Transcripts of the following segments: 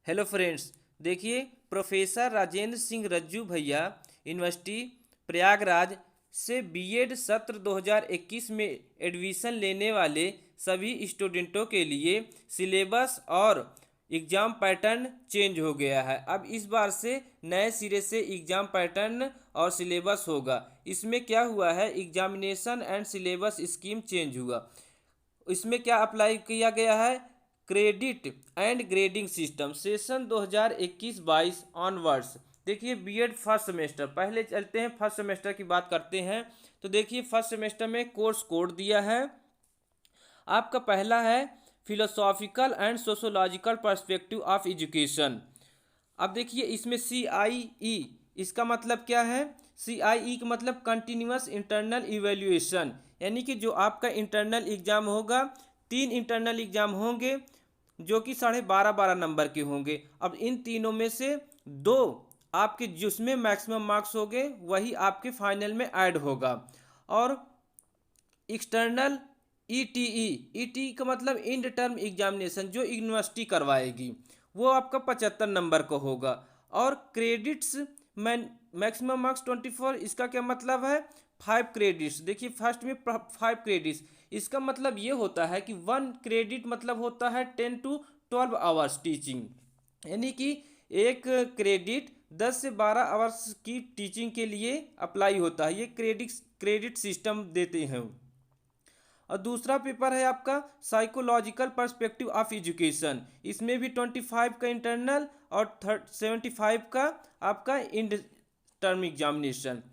Hello friends. देखिए, professor Rajendra Singh रज्जू भैया university Prayagraj से बीएड सत्र 2021 में एडमिशन लेने वाले सभी स्टूडेंटों के लिए सिलेबस और एग्ज़ाम पैटर्न चेंज हो गया है। अब इस बार से नए सिरे से एग्ज़ाम पैटर्न और सिलेबस होगा। इसमें क्या हुआ है, examination and syllabus scheme change हुआ। इसमें क्या अप्लाई किया गया है, credit and grading system session 2021-22 onwards. देखिए, बीएड फर्स्ट सेमेस्टर, पहले चलते हैं फर्स्ट सेमेस्टर की बात करते हैं। तो देखिए, फर्स्ट सेमेस्टर में कोर्स कोड दिया है आपका। पहला है philosophical and sociological perspective of education. अब देखिए, इसमें सी आई ई, इसका मतलब क्या है, सी आई ई का मतलब कंटिन्यूस इंटरनल इवेल्युएशन, यानी कि जो आपका इंटरनल एग्जाम होगा, 3 इंटरनल एग्जाम होंगे जो कि 12.5 नंबर के होंगे। अब इन तीनों में से दो आपके जिसमें मैक्सिमम मार्क्स होंगे वही आपके फाइनल में ऐड होगा। और एक्सटर्नल ईटीई, ईटीई का मतलब इंड टर्म एग्जामिनेशन जो यूनिवर्सिटी करवाएगी, वो आपका 75 नंबर का होगा। और क्रेडिट्स मैक्सिमम मार्क्स 24, इसका क्या मतलब है, 5 क्रेडिट्स। देखिए, फर्स्ट में 5 क्रेडिट्स, इसका मतलब ये होता है कि 1 क्रेडिट मतलब होता है 10 to 12 आवर्स टीचिंग, यानी कि एक क्रेडिट 10 से 12 आवर्स की टीचिंग के लिए अप्लाई होता है। ये क्रेडिट सिस्टम देते हैं। और दूसरा पेपर है आपका साइकोलॉजिकल पर्सपेक्टिव ऑफ एजुकेशन। इसमें भी 25 का इंटरनल और 75 का आपका इंड टर्म एग्जामिनेशन।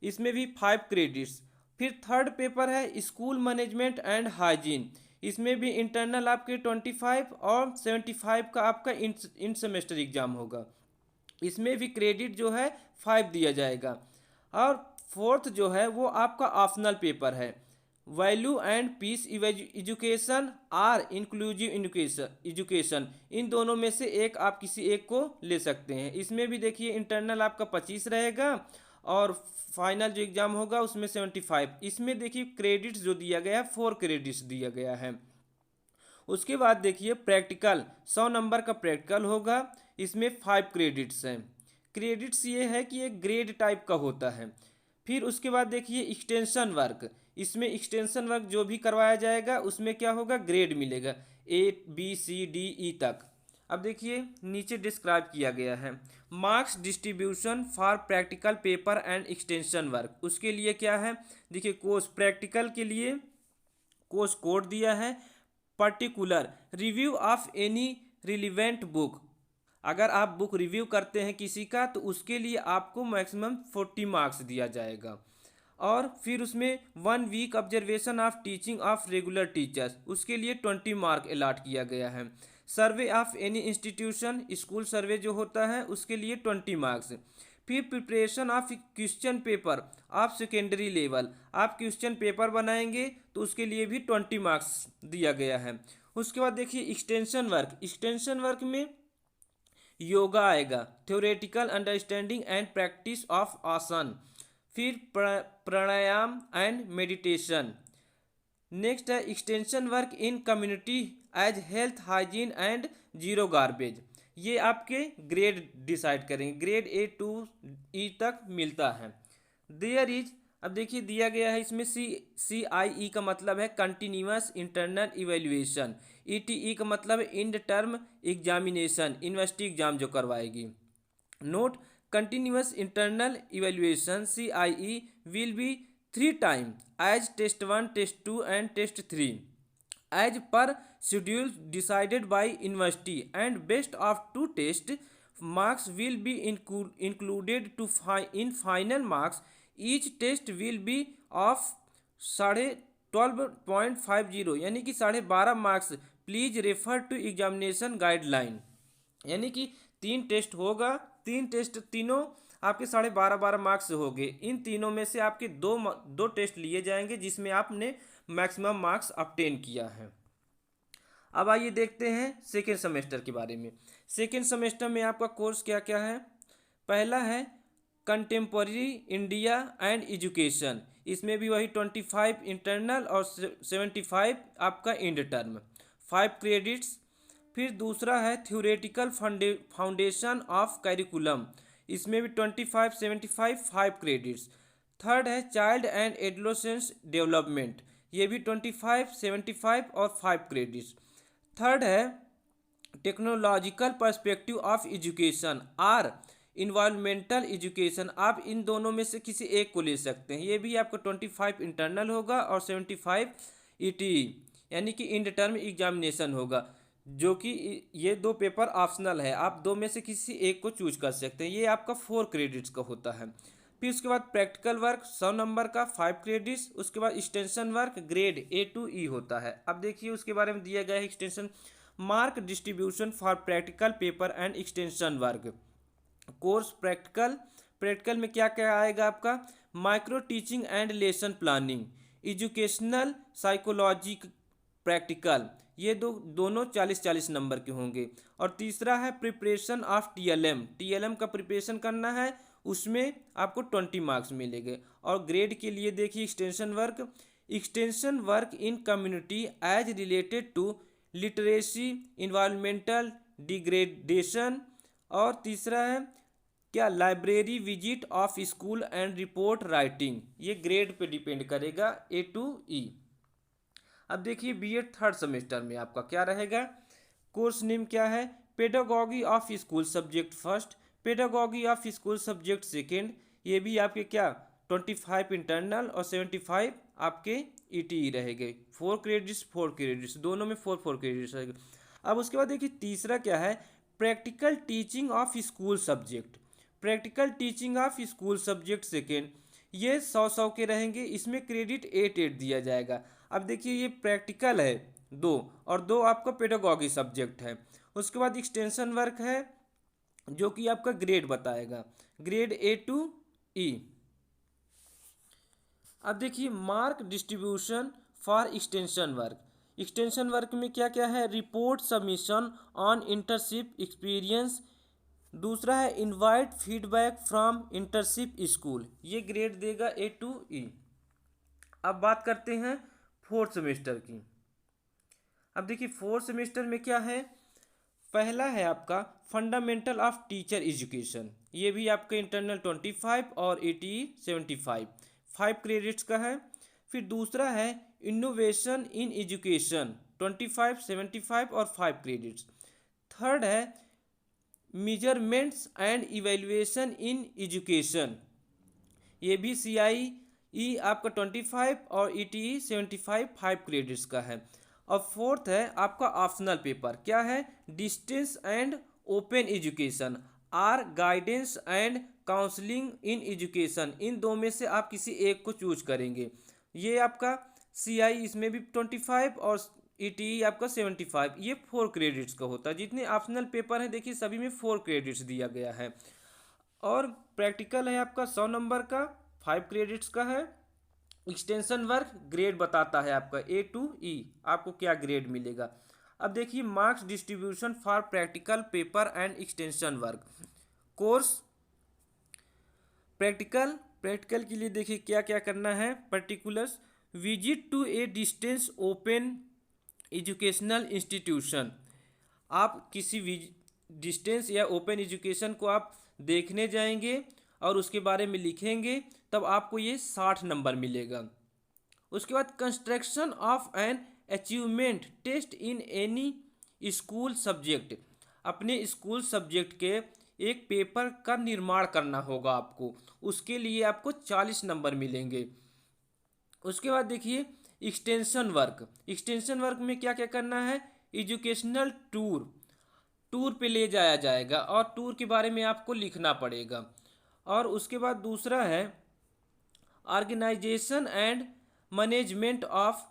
इसमें भी 5 क्रेडिट्स। फिर थर्ड पेपर है स्कूल मैनेजमेंट एंड हाइजीन। इसमें भी इंटरनल आपके 25 और 75 का आपका इंड सेमेस्टर एग्जाम होगा। इसमें भी क्रेडिट जो है 5 दिया जाएगा। और फोर्थ जो है वो आपका ऑप्शनल पेपर है, value and peace education or inclusive education. इन दोनों में से एक आप किसी एक को ले सकते हैं। इसमें भी देखिए, इंटरनल आपका 25 रहेगा और फाइनल जो एग्ज़ाम होगा उसमें 75। इसमें देखिए क्रेडिट्स जो दिया गया है, 4 क्रेडिट्स दिया गया है। उसके बाद देखिए प्रैक्टिकल, 100 नंबर का प्रैक्टिकल होगा। इसमें 5 क्रेडिट्स हैं। क्रेडिट्स ये है कि एक ग्रेड टाइप का होता है। फिर उसके बाद देखिए एक्सटेंशन वर्क। इसमें एक्सटेंशन वर्क जो भी करवाया जाएगा उसमें क्या होगा, ग्रेड मिलेगा A B C D E तक। अब देखिए नीचे डिस्क्राइब किया गया है marks distribution for practical paper and extension work. उसके लिए क्या है, देखिए कोर्स प्रैक्टिकल के लिए कोर्स कोड दिया है, particular review of any relevant book. अगर आप बुक रिव्यू करते हैं किसी का तो उसके लिए आपको मैक्सिमम 40 मार्क्स दिया जाएगा। और फिर उसमें 1 week observation of teaching of regular teachers, उसके लिए 20 मार्क अलाट किया गया है। Survey of any institution, school survey जो होता है उसके लिए 20 मार्क्स। फिर preparation of question paper of secondary level, आप क्वेश्चन पेपर बनाएंगे तो उसके लिए भी 20 मार्क्स दिया गया है। उसके बाद देखिए एक्सटेंशन वर्क, एक्सटेंशन वर्क में योगा आएगा, theoretical understanding and practice of asan. फिर प्राणायाम एंड मेडिटेशन। नेक्स्ट है extension work in community as health hygiene and zero garbage. ये आपके ग्रेड डिसाइड करेंगे, ग्रेड A to E तक मिलता है। देयर इज, अब देखिए दिया गया है इसमें CIE का मतलब है कंटिन्यूस इंटरनल इवेल्युएशन। ETE का मतलब है end term examination, university exam जो करवाएगी। Note, continuous internal evaluation CIE will be 3 times as test 1, test 2 and test 3 as per schedule decided by university, and best of 2 test marks will be included to in final marks. Each test will be of 12.50, यानी कि 12.5 marks. Please refer to examination guideline, यानी कि 3 test होगा, 3 test तीनों आपके 12.5 marks हो गए। इन तीनों में से आपके दो टेस्ट लिए जाएंगे जिसमें आपने मैक्सिमम मार्क्स ऑब्टेन किया है। अब आइए देखते हैं सेकेंड सेमेस्टर के बारे में। सेकेंड सेमेस्टर में आपका कोर्स क्या क्या है। पहला है कंटेम्पररी इंडिया एंड एजुकेशन। इसमें भी वही 25 इंटरनल और 75 आपका इंड टर्म, 5 क्रेडिट्स। फिर दूसरा है थ्योरेटिकल फाउंडेशन ऑफ करिकुलम, इसमें भी 25, 75, 5 क्रेडिट्स। थर्ड है चाइल्ड एंड एडोलेसेंस डेवलपमेंट, ये भी 25, 75 और 5 क्रेडिट्स। थर्ड है technological perspective of education or environmental education, आप इन दोनों में से किसी एक को ले सकते हैं। ये भी आपका 25 इंटरनल होगा और 75 ईटीई यानी कि इंड टर्म एग्जामिनेशन होगा, जो कि ये दो पेपर ऑप्शनल है, आप दो में से किसी एक को चूज कर सकते हैं। ये आपका 4 क्रेडिट्स का होता है। फिर उसके बाद प्रैक्टिकल वर्क 100 नंबर का 5 क्रेडिट्स। उसके बाद extension work grade A to E होता है। अब देखिए उसके बारे में दिया गया है extension mark distribution for practical paper and extension work course. Practical में क्या क्या आएगा आपका, micro teaching and lesson planning, educational psychology practical, ये दोनों 40-40 नंबर के होंगे। और तीसरा है प्रिपरेशन ऑफ टीएलएम का प्रिपरेशन करना है, उसमें आपको 20 मार्क्स मिलेंगे। और ग्रेड के लिए देखिए extension work in community as related to literacy, environmental degradation. और तीसरा है क्या, library visit of school and report writing, ये ग्रेड पे डिपेंड करेगा A to E। अब देखिए बीएड थर्ड सेमेस्टर में आपका क्या रहेगा, कोर्स नेम क्या है, pedagogy of school subject first, pedagogy of school subject second. ये भी आपके क्या 25 इंटरनल और 75 आपके ईटीई रहेंगे। 4 क्रेडिट्स दोनों में 4 क्रेडिट्स रहेंगे। अब उसके बाद देखिए तीसरा क्या है, practical teaching of school subject, practical teaching of school subject second, ये 100 के रहेंगे, इसमें क्रेडिट 8 दिया जाएगा। अब देखिए ये प्रैक्टिकल है 2 और 2 आपका पेडागॉगी सब्जेक्ट है। उसके बाद एक्सटेंशन वर्क है जो कि आपका ग्रेड बताएगा, ग्रेड A to E। अब देखिए mark distribution for extension work में क्या क्या है, report submission on internship experience, दूसरा है invite feedback from internship school, ये ग्रेड देगा A to E। अब बात करते हैं फोर्थ सेमेस्टर की। अब देखिए फोर्थ सेमेस्टर में क्या है, पहला है आपका फंडामेंटल ऑफ टीचर एजुकेशन, ये भी आपका इंटरनल 25 और ईटीई 75, 5 क्रेडिट्स का है। फिर दूसरा है इनोवेशन इन एजुकेशन 25, 75 और 5 क्रेडिट्स। थर्ड है measurements and evaluation in education, ये भी CIE आपका 25 और ETE 75, 5 क्रेडिट्स का है। और फोर्थ है आपका ऑप्शनल पेपर, क्या है, distance and open education or guidance and counselling in education, इन दो में से आप किसी एक को चूज करेंगे। ये आपका CIE इसमें भी 25 और ETE आपका 75, ये 4 क्रेडिट्स का होता है। जितने ऑप्शनल पेपर हैं देखिए सभी में 4 क्रेडिट्स दिया गया है। और प्रैक्टिकल है आपका 100 नंबर का 5 क्रेडिट्स का है। एक्सटेंशन वर्क ग्रेड बताता है आपका A to E, आपको क्या ग्रेड मिलेगा। अब देखिए marks distribution for practical paper and extension work course. Practical के लिए देखिए क्या क्या करना है, particulars visit to a distance open educational institution, आप किसी डिस्टेंस या ओपन एजुकेशन को आप देखने जाएंगे और उसके बारे में लिखेंगे, तब आपको ये 60 नंबर मिलेगा। उसके बाद construction of an achievement test in any school subject, अपने स्कूल सब्जेक्ट के एक पेपर का निर्माण करना होगा आपको, उसके लिए आपको 40 नंबर मिलेंगे। उसके बाद देखिए एक्सटेंशन वर्क में क्या क्या करना है, एजुकेशनल टूर पे ले जाया जाएगा और टूर के बारे में आपको लिखना पड़ेगा। और उसके बाद दूसरा है organisation and management of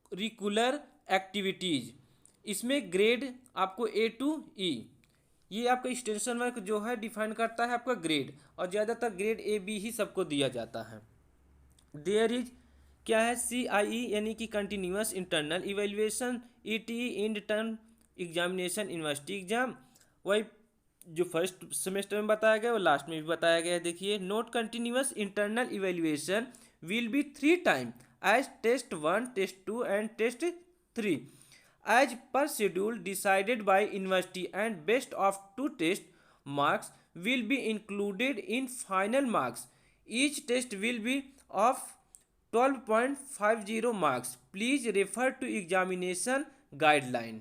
co-curricular activities, इसमें ग्रेड आपको A to E, ये आपका एक्सटेंशन वर्क जो है डिफाइन करता है आपका ग्रेड, और ज़्यादातर ग्रेड A B ही सबको दिया जाता है। देयर इज क्या है, CIE यानी कि continuous internal evaluation, ETE end term examination university exam, वही जो फर्स्ट सेमेस्टर में बताया गया वो लास्ट में भी बताया गया है। देखिए note continuous internal evaluation will be 3 time as test 1, test 2 and test 3. As per schedule decided by university and best of 2 test marks will be included in final marks. Each test will be of 12.50 marks. Please refer to examination guideline.